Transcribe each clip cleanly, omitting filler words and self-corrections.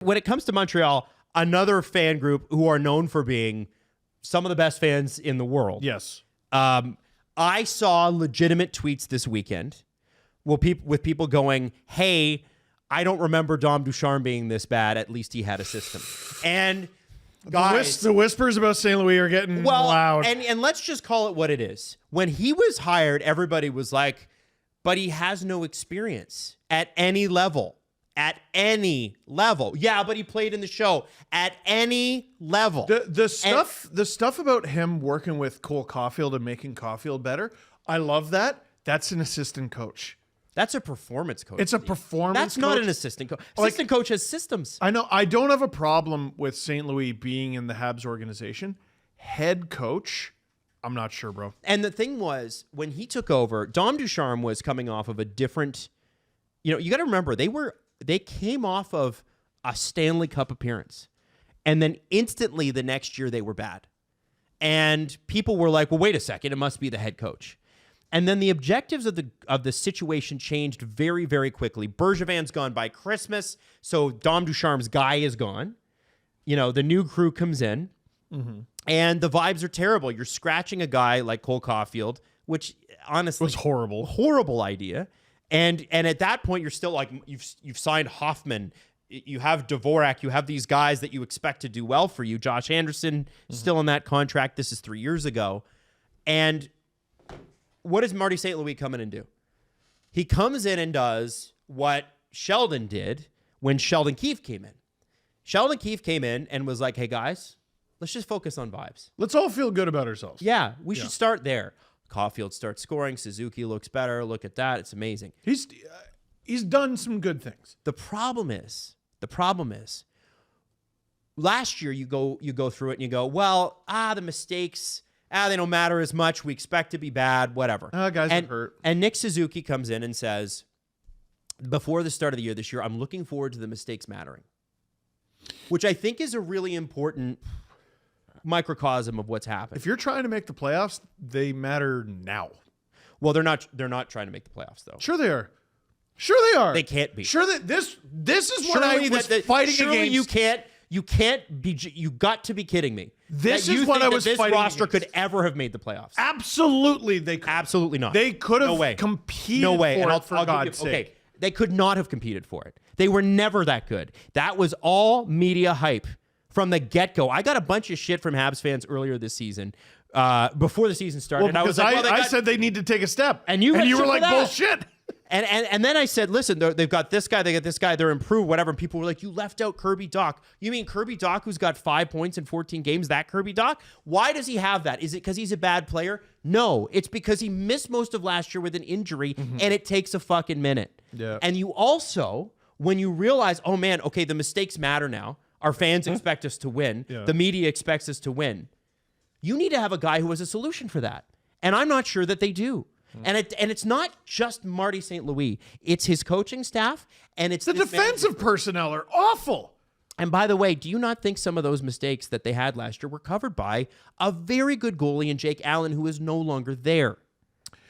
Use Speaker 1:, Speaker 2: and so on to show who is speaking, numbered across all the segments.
Speaker 1: When it comes to Montreal, another fan group who are known for being some of the best fans in the world.
Speaker 2: Yes.
Speaker 1: I saw legitimate tweets this weekend with people going, hey, I don't remember Dom Ducharme being this bad. At least he had a system. And guys,
Speaker 2: the whispers about St. Louis are getting loud.
Speaker 1: And let's just call it what it is. When he was hired, everybody was like, but he has no experience at any level. At any level. Yeah, but he played in the show. At any level.
Speaker 2: The stuff about him working with Cole Caulfield and making Caulfield better, I love that. That's an assistant coach.
Speaker 1: That's a performance coach.
Speaker 2: It's a performance
Speaker 1: That's
Speaker 2: coach.
Speaker 1: not an assistant coach. Assistant coach has systems.
Speaker 2: I know. I don't have a problem with St. Louis being in the Habs organization. Head coach, I'm not sure, bro.
Speaker 1: And the thing was, when he took over, Dom Ducharme was coming off of a different, you got to remember, they came off of a Stanley Cup appearance. And then instantly the next year they were bad. And people were like, well, wait a second, it must be the head coach. And then the objectives of the situation changed very, very quickly. Bergevin's gone by Christmas, so Dom Ducharme's guy is gone. The new crew comes in, and the vibes are terrible. You're scratching a guy like Cole Caulfield, which honestly
Speaker 2: was horrible.
Speaker 1: Horrible idea. And at that point, you're still like, you've signed Hoffman. You have Dvorak. You have these guys that you expect to do well for you. Josh Anderson still on that contract. This is 3 years ago. And what does Marty St. Louis come in and do? He comes in and does what Sheldon did when Sheldon Keefe came in. Sheldon Keefe came in and was like, hey, guys, let's just focus on vibes.
Speaker 2: Let's all feel good about ourselves.
Speaker 1: Yeah, we should start there. Caulfield starts scoring. Suzuki looks better. Look at that. It's amazing.
Speaker 2: He's done some good things.
Speaker 1: The problem is, last year you go through it and you go, well, the mistakes, they don't matter as much. We expect to be bad, whatever.
Speaker 2: Guys are hurt.
Speaker 1: And Nick Suzuki comes in and says, before the start of the year this year, I'm looking forward to the mistakes mattering, which I think is a really important microcosm of what's happened.
Speaker 2: If you're trying to make the playoffs, they matter now.
Speaker 1: Well, they're not trying to make the playoffs, though.
Speaker 2: Sure they are. Sure they are.
Speaker 1: They can't be.
Speaker 2: Sure that this is what I was fighting
Speaker 1: surely
Speaker 2: against.
Speaker 1: You can't be. You got to be kidding me.
Speaker 2: This is what I was
Speaker 1: this
Speaker 2: fighting
Speaker 1: roster
Speaker 2: against.
Speaker 1: could ever have made the playoffs.
Speaker 2: Absolutely, they could.
Speaker 1: Absolutely not.
Speaker 2: They could have
Speaker 1: no way.
Speaker 2: competed
Speaker 1: no way.
Speaker 2: for
Speaker 1: And
Speaker 2: it, for God's sake.
Speaker 1: Okay, they could not have competed for it. They were never that good. That was all media hype from the get-go. I got a bunch of shit from Habs fans earlier this season, before the season started.
Speaker 2: Well, because I said they need to take a step.
Speaker 1: And you
Speaker 2: were like, bullshit.
Speaker 1: And then I said, listen, they've got this guy, they got this guy, they're improved, whatever. And people were like, you left out Kirby Dach. You mean Kirby Dach, who's got 5 points in 14 games, that Kirby Dach? Why does he have that? Is it because he's a bad player? No, it's because he missed most of last year with an injury, and it takes a fucking minute.
Speaker 2: Yeah.
Speaker 1: And you also, when you realize, oh man, okay, the mistakes matter now. Our fans expect us to win. Yeah. The media expects us to win. You need to have a guy who has a solution for that. And I'm not sure that they do. And it's not just Marty St. Louis. It's his coaching staff, and it's
Speaker 2: the defensive personnel are awful.
Speaker 1: And by the way, do you not think some of those mistakes that they had last year were covered by a very good goalie in Jake Allen, who is no longer there?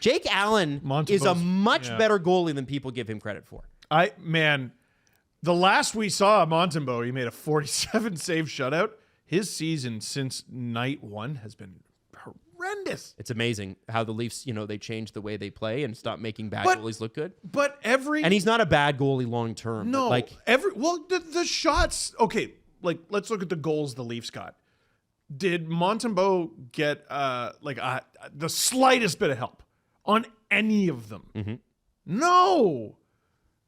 Speaker 1: Jake Allen is a much better goalie than people give him credit for.
Speaker 2: The last we saw Montembeault, he made a 47 save shutout. His season since night one has been horrendous.
Speaker 1: It's amazing how the Leafs, they changed the way they play and stopped making bad goalies look good.
Speaker 2: And
Speaker 1: he's not a bad goalie long term.
Speaker 2: No, the shots. Okay, let's look at the goals the Leafs got. Did Montembeault get the slightest bit of help on any of them?
Speaker 1: Mm-hmm.
Speaker 2: No.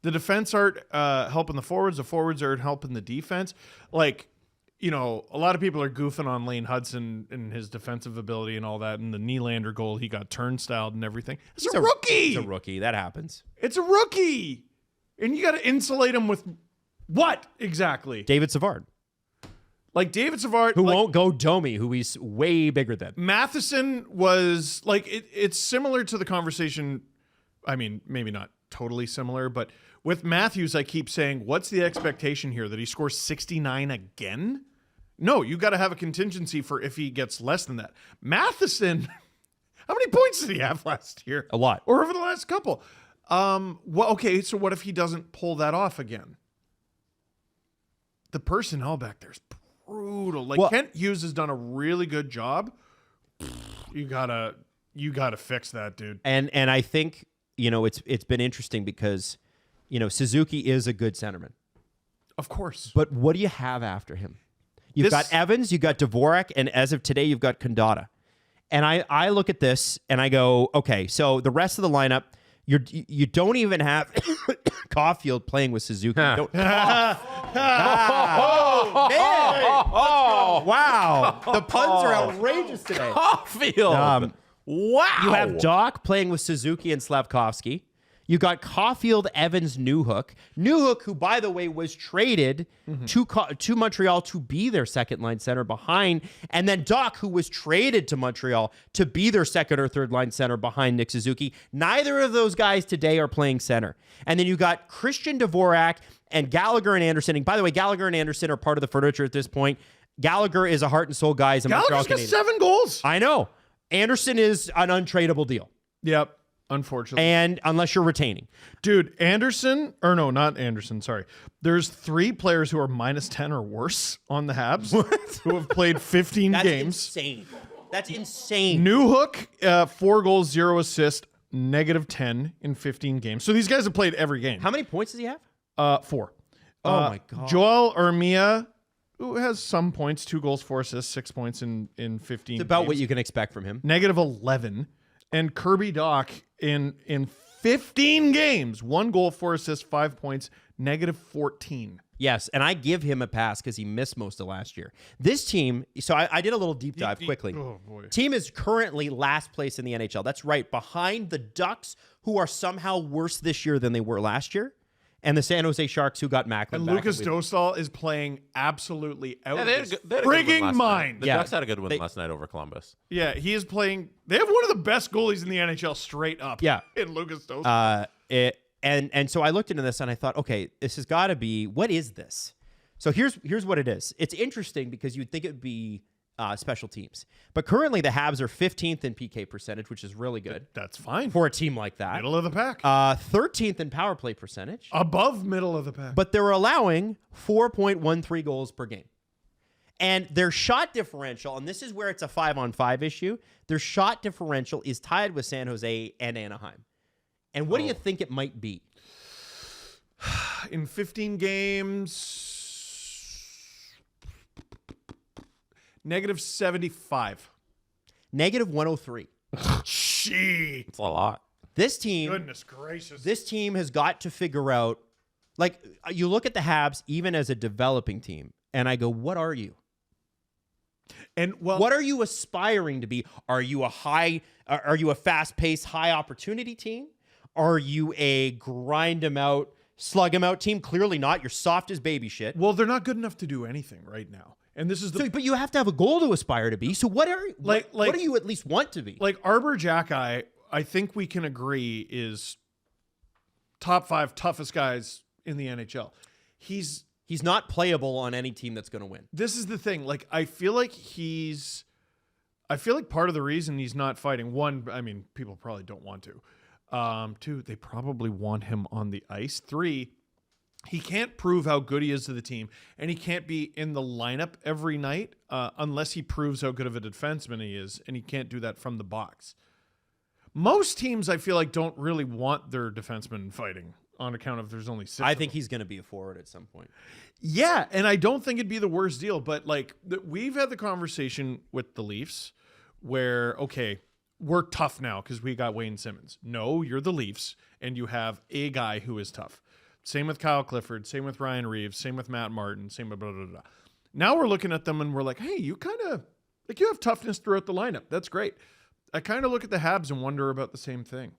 Speaker 2: The defense aren't helping the forwards. The forwards aren't helping the defense. A lot of people are goofing on Lane Hudson and his defensive ability and all that, and the Nylander goal, he got turnstiled and everything. He's a rookie.
Speaker 1: He's a rookie. That happens.
Speaker 2: It's a rookie. And you got to insulate him with what exactly?
Speaker 1: David Savard.
Speaker 2: David Savard.
Speaker 1: Who won't go Domi, who he's way bigger than.
Speaker 2: Matheson was, it's similar to the conversation, I mean, maybe not totally similar, but with Matthews, I keep saying, what's the expectation here? That he scores 69 again? No, you got to have a contingency for if he gets less than that. Matheson, how many points did he have last year?
Speaker 1: A lot.
Speaker 2: Or over the last couple? Okay, so what if he doesn't pull that off again? the personnel back there's brutal. Like
Speaker 1: Well-
Speaker 2: Kent Hughes has done a really good job. You gotta fix that, dude.
Speaker 1: And I think, it's been interesting because, Suzuki is a good centerman.
Speaker 2: Of course.
Speaker 1: But what do you have after him? You've
Speaker 2: This-
Speaker 1: got Evans, you've got Dvorak, and as of today, you've got Kandata. And I look at this and I go, okay, so the rest of the lineup, you don't even have Caulfield playing with Suzuki. You don't- wow. The puns are outrageous today.
Speaker 3: Caulfield. Wow.
Speaker 1: You have Doc playing with Suzuki and Slavkovsky. You got Caulfield, Evans, Newhook. Newhook, who, by the way, was traded to Montreal to be their second-line center behind. And then Doc, who was traded to Montreal to be their second or third-line center behind Nick Suzuki. Neither of those guys today are playing center. And then you got Christian Dvorak and Gallagher and Anderson. And by the way, Gallagher and Anderson are part of the furniture at this point. Gallagher is a heart and soul guy. He's a Montreal
Speaker 2: Gallagher's got
Speaker 1: Canadian.
Speaker 2: 7 goals.
Speaker 1: I know. Anderson is an untradeable deal.
Speaker 2: Yep. Unfortunately.
Speaker 1: And unless you're retaining.
Speaker 2: Dude, not Anderson, sorry. There's 3 players who are -10 or worse on the Habs who have played 15
Speaker 1: That's
Speaker 2: games.
Speaker 1: insane. That's insane.
Speaker 2: Newhook, 4 goals, 0 assists, -10 in 15 games. So these guys have played every game.
Speaker 1: How many points does he have?
Speaker 2: 4.
Speaker 1: Oh my God.
Speaker 2: Joel Armia, who has some points, 2 goals, 4 assists, 6 points in 15
Speaker 1: It's about
Speaker 2: games.
Speaker 1: what you can expect from him.
Speaker 2: -11. And Kirby Doc in 15 games, 1 goal, 4 assists, 5 points, -14.
Speaker 1: Yes, and I give him a pass because he missed most of last year. This team, so I did a little deep dive quickly.
Speaker 2: Oh, boy.
Speaker 1: Team is currently last place in the NHL. That's right, behind the Ducks, who are somehow worse this year than they were last year, and the San Jose Sharks, who got Macklin
Speaker 2: And
Speaker 1: back.
Speaker 2: Lucas Dostal is playing absolutely out of
Speaker 3: they
Speaker 2: his
Speaker 3: had a good win
Speaker 2: frigging
Speaker 3: last night.
Speaker 2: mind.
Speaker 3: The
Speaker 1: Yeah.
Speaker 3: Ducks had a good win last night over Columbus.
Speaker 2: Yeah, he is playing. They have one of the best goalies in the NHL straight up.
Speaker 1: Yeah.
Speaker 2: In Lucas Dostal.
Speaker 1: And so I looked into this and I thought, okay, this has got to be, what is this? So here's what it is. It's interesting because you'd think it would be special teams. But currently the Habs are 15th in PK percentage, which is really good
Speaker 2: That's fine.
Speaker 1: for a team like that.
Speaker 2: Middle of the pack.
Speaker 1: 13th in power play percentage.
Speaker 2: Above middle of the pack.
Speaker 1: But they're allowing 4.13 goals per game. And their shot differential, and this is where it's a 5-on-5 issue, their shot differential is tied with San Jose and Anaheim. And what do you think it might be?
Speaker 2: In 15 games, -75.
Speaker 1: -103.
Speaker 2: Gee.
Speaker 3: It's a lot.
Speaker 1: This team,
Speaker 2: Goodness gracious.
Speaker 1: this team has got to figure out, like, you look at the Habs even as a developing team, and I go, what are you?
Speaker 2: And well,
Speaker 1: What are you aspiring to be? Are you a fast-paced, high-opportunity team? Are you a grind them out, slug them out team? Clearly not. You're soft as baby shit.
Speaker 2: well, they're not good enough to do anything right now. And this is the
Speaker 1: So, but you have to have a goal to aspire to be. So what are what do you at least want to be?
Speaker 2: like Arbor Jacki, I think we can agree is top 5 toughest guys in the NHL.
Speaker 1: He's not playable on any team that's going to win.
Speaker 2: This is the thing. Like I feel like part of the reason he's not fighting, 1, I mean, people probably don't want to. 2, they probably want him on the ice. 3, he can't prove how good he is to the team, and he can't be in the lineup every night unless he proves how good of a defenseman he is, and he can't do that from the box. Most teams, I feel like, don't really want their defensemen fighting on account of there's only 6.
Speaker 1: I
Speaker 2: of
Speaker 1: think
Speaker 2: them.
Speaker 1: he's going to be a forward at some point.
Speaker 2: Yeah, and I don't think it'd be the worst deal, but like we've had the conversation with the Leafs where, okay, we're tough now because we got Wayne Simmons. No, you're the Leafs, and you have a guy who is tough. Same with Kyle Clifford, same with Ryan Reeves, same with Matt Martin, same with blah, blah, blah. Now we're looking at them and we're like, hey, you kind of, like you have toughness throughout the lineup. That's great. I kind of look at the Habs and wonder about the same thing.